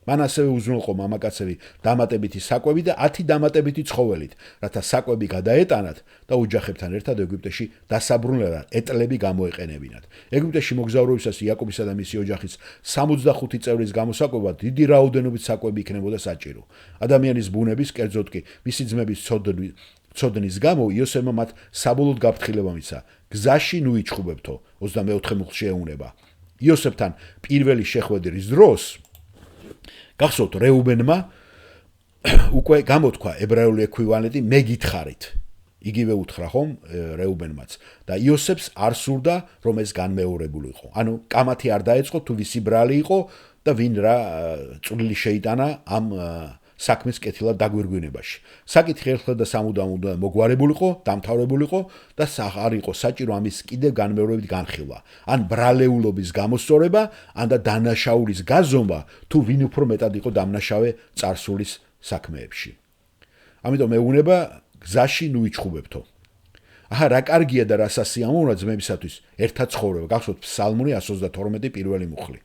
მან ასევე უზრუნველყო მამაკაცები დამატებითი საკვები და 10 დამატებითი ცხოველით, რათა საკვები გადაეტანათ და ოჯახებთან ერთად ეგვიპტეში დასაბრუნებლად ეტლები გამოეყენებინათ. ეგვიპტეში მოგზაურობისას იაკობისა და მისი ოჯახის 65 წევრის გამოსაკვებად დიდი რაოდენობით საკვები იქნებოდა საჭირო. ადამიანის ბუნების, კერძოდ კი მისი ძმების ცოდნის გამო იოსებმა მათ საბოლოოდ გაფრთხილება მისცა. გზაში ნუიჩხუბებთო, 24 მუხლში ეუნება. იოსებთან პირველი შეხვედრის დროს გახსოვთ რეუბენმა უკვე გამოთქვა ებრაული ექვივალენტი მე გითხარით. იგივე უთხრა ხომ რეუბენმაც და იოსებს არ სურდა რომ ეს განმეორებულიყო. ანუ კამათი არ დაეწყო თუ ვისი ბრალი იყო და ვინ რა წვლილი შეიტანა ამ საქმის კეთილად დაგვირგვინებაში. საკითხი ერთხელ და სამუდამოდ მოგვარებულიყო, დამთავრებულიყო და არ იყო საჭირო ამის კიდევ განმეორებით განხილვა. ან ბრალეულობის გამოსწორება, ან და დანაშაულის გაზომვა, თუ ვინ უფრო მეტად იყო დამნაშავე წარსულის საქმეებში. ამიტომ ეუნება გზაში ნუიჩხუბებთო. აჰა, რა კარგია და რა სასიამოვნოა ძმებისათვის ერთად ცხოვრება. გახსოვთ ფსალმური 132 პირველი მუხლი.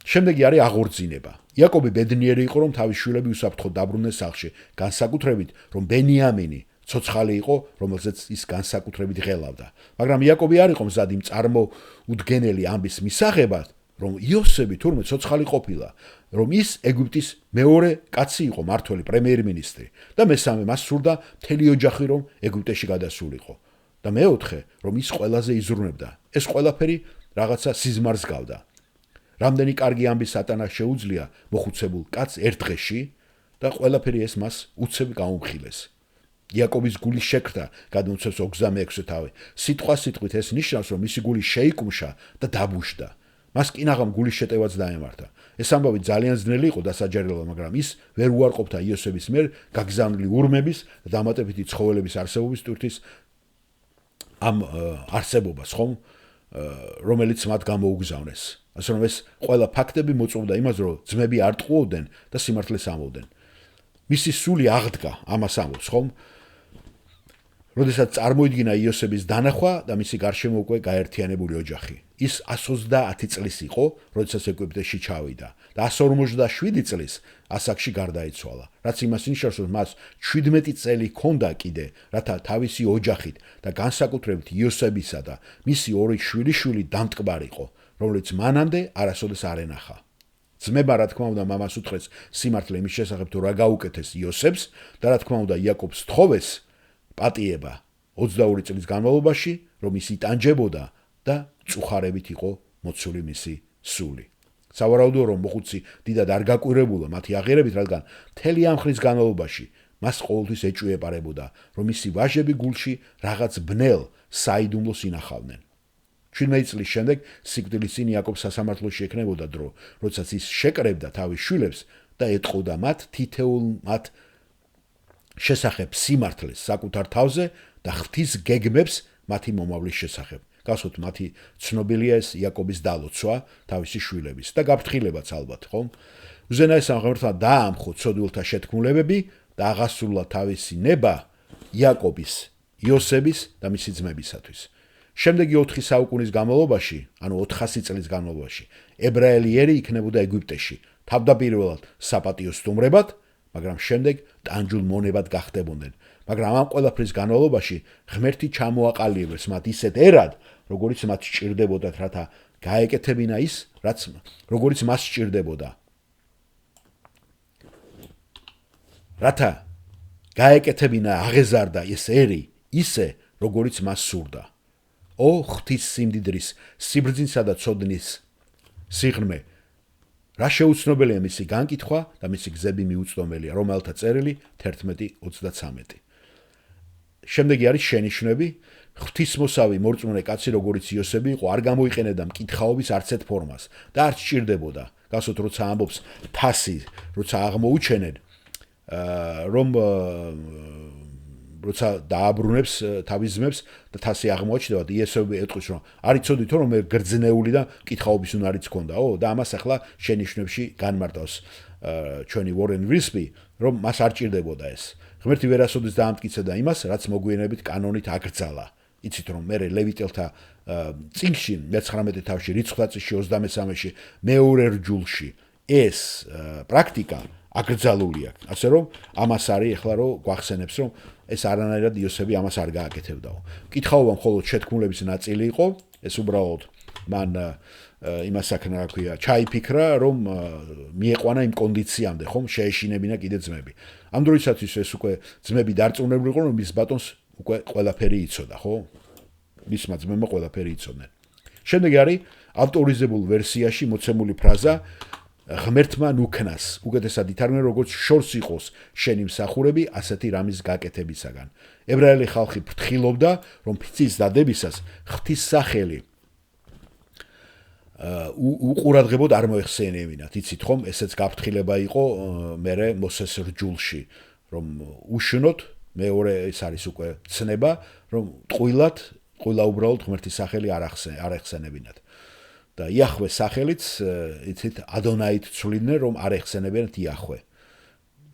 შემდეგი არის აღორძინება. იაკობი ბედნიერი იყო, რომ თავის შვილები უსაფრთხოდ დაბრუნდნენ სახლში, განსაკუთრებით, რომ ბენიამინი ცოცხალი იყო, რომელზეც ის განსაკუთრებით ღელავდა. მაგრამ იაკობი არ იყო მზად იმ წარმოუდგენელი ამბის მისაღებად, რომ იოსები თურმე ცოცხალი ყოფილა, რომ ის ეგვიპტის მეორე კაცი იყო, მართველი პრემიერ-მინისტრი და მესამე მას სურდა მთელი ოჯახი რომ ეგვიპტეში გადასულიყო. და მეოთხე, რომ ის ყველაზე იზრუნებდა. ეს ყველაფერი რაღაცა სიზმარს გავდა. რამდენი კარგი ამბი სატანას შეუძლია მოხუცებულ კაცს ერთ დღეში და ყველაფერი ეს მას უცებ გაუმხილეს. იაკობის გული შეკრდა, გადმოცემს 26 თავი. სიტყვით ეს ნიშნავს, რომ მისი გული შეიკუმშა და დაბუშდა. მას კინაღამ გულის შეტევაც დაემართა. ეს ამბავი ძალიან ძნელი იყო დასაჯერებლად, მაგრამ ის ვერ უარყოფდა იოსების მიერ გაგზავნილი ურმების და დამატებითი ცხოველების არსებობის ტვირთის ამ არსებობას, ხომ, რომელიც მათ გამოუგზავნეს. ასე რომ ეს ყველა ფაქტები მოწმობდა იმას, რომ ძმები არ ტყუოდნენ და სიმართლეს ამბობდნენ. მისი სული აღდგა ამას ამბობს, ხომ? როდესაც წარმოიდგინა იოსების დანახვა და მისი გარშემო უკვე გაერთიანებული ოჯახი. ის 130 წლის იყო, როდესაც ეგვიპტეში ჩავიდა და 157 წლის ასაკში გარდაიცვალა. რაც იმას ნიშნავს, რომ მას 17 წელი ჰქონდა კიდე, რათა თავისი ოჯახით და განსაკუთრებით იოსებისა და მისი ორი შვილიშვილი დამტკბარიყო, რომელიც მანამდე არასოდეს არ ენახა. ძმება რა თქმა უნდა მამას უთხრეს სიმართლე იმის შესახებ თუ რა გაუკეთეს იოსებს და რა თქმა უნდა იაკობს თხოვეს პატიება 22 წლის განმავლობაში, რომ ის იტანჯებოდა და წუხარებით იყო მოცული მისი სული. სავარაუდოა, რომ მოხუცი დიდად არ გაკვირებულა მათი აღიარებით, რადგან მთელი ამ ხნის განმავლობაში მას ყოველთვის ეჭვიეპარებოდა, რომ მისი ვაჟები გულში რაღაც ბნელ საიდუმლოს ინახავდნენ. 17 წლის შემდეგ სიკვდილის წინ იაკობს სასამართლოში ექნებოდა დრო, როდესაც ის შეკრებდა თავის შვილებს და ეტყოდა მათ თითოეულ შესახებ სიმართლეს საკუთარ თავზე და ღვთის გეგმებს მათი მომავლის შესახებ. გასult მათი ცნობილია ეს იაკობის დალოცვა თავისი შვილების და გაფრთხილებაც ალბათ, ხომ? უზენაესმა ღმერთმა დაამხო ცოდვილთა შეთქმულებები და აღასრულა თავისი ნება იაკობის, იოსების და მისი ძმებისათვის. შემდეგი 4 საუკუნის განმავლობაში, ანუ 400 წლის განმავლობაში, ებრაელი ერი იქნებოდა ეგვიპტეში, თავდაპირველად საპატიო სტუმრებად, მაგრამ შემდეგ ტანჯულ მონებად გახდებოდნენ. მაგრამ ამ ყველაფრის განმავლობაში ღმერთი ჩამოაყალიბებს მათ ისეთ ერად, როგორც მათ სჭირდებოდათ, რათა გაეკეთებინა ის, როგორც მას სჭირდებოდა. რათა გაეკეთებინა აღეზარდა ეს ერი ისე, როგორც მას სურდა. ო ღვთის სიმდიდრის, სიბრძნისა და ცოდნის სიღრმე, რა შეუცნობელია მისი განკითხვა და მისი გზები მიუწვდომელია, რომელთა წერილი 11:33. შემდეგი არის შენიშვნები. ღვთისმოსავი მორწმუნე კაცი როგორც იოსები იყო, არ გამოიყენებდა მკითხაობის არც ერთ ფორმას და არ სჭირდებოდა. გასult როცა ამბობს თასი, როცა აღმოუჩენენ, რომ როცა დააბრუნებს თავის ძმებს და თასი აღმოაჩნდება და იესები ეტყვის რომ არ იცოდითო რომ მე გრძნეული და მკითხაობის უნარიც ჰქონდაო და ამას ახლა შენიშვნებში განმარტავს ჩვენი ვორენ ვისპი რომ მას არ ჭირდებოდა ეს. ღმერთი ვერასოდეს დაამტკიცა და იმას, რაც მოგვიანებით კანონით აკრძალა. იცით რომ მე ლევიტელთა წიგნში 19 თავში, რიცხვთა წიგნში 23-ში, მეორე რჯულში ეს პრაქტიკა აკრძალული აქვს. ასე რომ ამას არის ახლა რომ გვახსენებს რომ ეს არანაირად იოსები ამას არ გააკეთებდაო. მკითხაობა მხოლოდ შეთქმულების ნაწილი იყო, ეს უბრალოდ მან იმას აქნა რა ქვია, ჩაიფიქრა რომ მieყვანა იმ კონდიციამდე, ხომ, შეეშინებინა კიდე ძმები. ამ დროისათვის ეს უკვე ძმები დარწმუნებული იყვნენ რომ მის ბატონს უკვე ყველაფერი იცოდა, ხო? მისმა ძმებმა ყველაფერი იცოდნენ. შემდეგი არის ავტორიზებულ ვერსიაში მოცემული ფრაზა ღმერთმა ნუქნას, უკეთესად ითარგმნა როგორც შორს იყოს შენი მსახურები ასეთი რამის გაკეთებისაგან. ებრაელი ხალხი ფრთხილობდა, რომ ფიცის დადებისას ღვთის სახელი უყურადღებოდ არ მოეხსენებინათ. იცით ხომ, ესეც გაფრთხილება იყო მერე მოსეს რჯულში, რომ უშნოთ მეორე ეს არის უკვე ცნება, რომ ტყუილა უბრალოდ ღმერთის სახელი არ ახსენებინათ. და იახვეს სახელიც, იცით, ადონაით ცვლიდნენ, რომ არ ეხსენებინათ იახვე.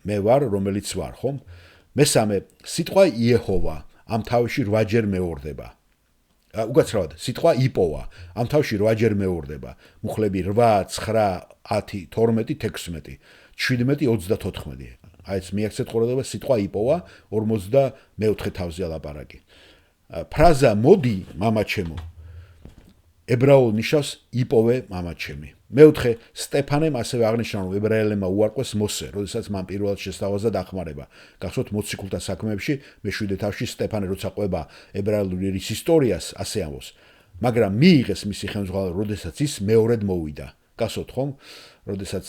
მე ვარ, რომელიც ვარ, ხომ? მესამე, სიტყვა იეჰოვა ამ თავში 8-ჯერ მეორდება. უკაცრავად, სიტყვა იპოვა ამ თავში 8-ჯერ მეორდება. მუხლები 8, 9, 10, 12, 16, 17, 34. აი ეს მიაქცეთ ყურადღებას, სიტყვა იპოვა 44 თავზეა ლაპარაკი. ფრაზა მოდი მამაჩემო ებრაულ ნიშნავს იპოვე მამაჩემი. მეოთხე, სტეფანემ ასევე აღნიშნა რომ ებრაელებმა უარყვეს მოსე, როდესაც მან პირველად შესთავაზა დახმარება. გახსოვთ მოციქულთა საქმეებში მე-7 თავში სტეფანე როცა ყვება ებრაელური ერის ისტორიას, ასე ამბობს. მაგრამ მიიღეს მისი ხელმძღვანელობა, როდესაც ის მეორედ მოვიდა. გახსოვთ ხომ? როდესაც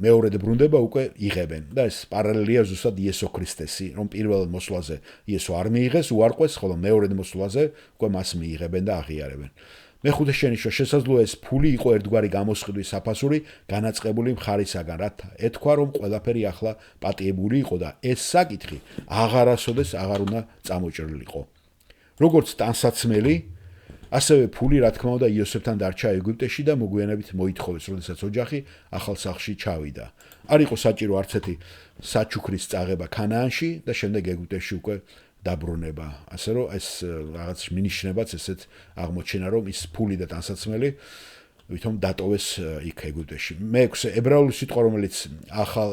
მეორედ ბრუნდება უკვე იღებენ და ეს პარალელია ზუსტად იესო ქრისტესი, რომ პირველ მოსვლაზე იესო არ მიიღეს, უარყვეს, ხოლო მეორედ მოსვლაზე უკვე მას მიიღებენ და აღიარებენ. მეხუთე შენიშვნა, შესაძლოა ეს ფული იყო ერთგვარი გამოსყიდვის საფასური განაწყებული მხარისაგან, რათა ეთქვა რომ ყველაფერი ახლა პატიებული იყო და ეს საკითხი აღარასოდეს აღარ უნდა წამოჭრილიყო. როგორც ტანსაცმელი, ასევე ფული რა თქმა უნდა იოსებთან დარჩა ეგვიპტეში და მოგვიანებით მოითხოვეს, როდესაც ოჯახი ახალ სახლში ჩავიდა. არ იყო საჭირო არც ერთი საჩუქრის წაღება ქანაანში და შემდეგ ეგვიპტეში უკვე დაბრუნება. ასე რომ ეს რაღაც მინიშნებაც ესეც აღმოჩენა რომ ის ფული და ტანსაცმელი ვითომ დატოვეს იქ ეგვიპტეში. მეექვსე, ებრაული სიტყვა რომელიც ახალ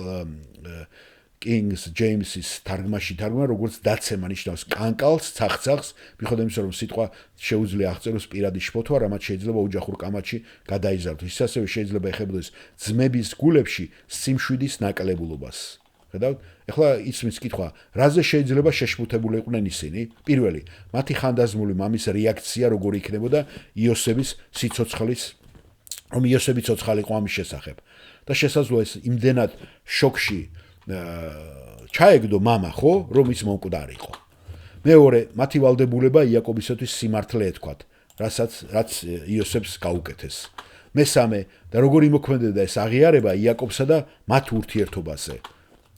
King James-ის თარგმანში თარგმნა როგორც დაცემა ნიშნავს კანკალს, ცახცახს, მიუხედავად იმისა რომ სიტყვა შეუძლია აღწეროს პირადი შფოთვა, რამაც შეიძლება ოჯახურ კამათში გადაიზარდოს. ის ასევე შეიძლება ეხებოდეს ძმების გულებში სიმშვიდის ნაკლებულობას. ხედავთ? ეხლა ისმის კითხვა, რაზე შეიძლება შეშფოთებულიყვნენ ისინი? პირველი, მათი ხანდაზმული მამის რეაქცია როგორი იქნებოდა იოსების სიცოცხლის, რომ იოსები ცოცხალი იყო ამის შესახებ. და შესაძლოა ეს იმდენად შოკში ჩაეგდო მამა, ხო, რომ ის მომკვდარიყო. მეორე, მათი ვალდებულება იაკობისათვის სიმართლე ეთქვათ, რაც იოსებს გაუკეთეს. მესამე, და როგორი მოქმედებდა ეს აღიარება იაკობსა და მათ ურთიერთობაზე.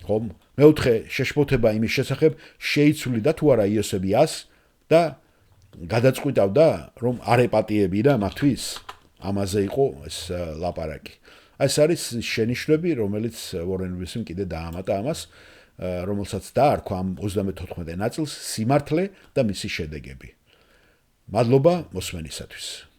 ხომ? მეოთხე, შეშფოთება იმის შესახებ, შეიცვლიდა თუ არა იოსები ას და გადაწყვიტავდა, რომ არ ეპატიებინა მათთვის, ამაზე იყო ეს ლაპარაკი. ეს არის შენიშვნები, რომელიც ვორენ ვისიმ კიდე დაამატა ამას, რომელსაც დაარქვა ამ 34 ნაწილს სიმართლე და მისი შედეგები. მადლობა მოსმენისათვის.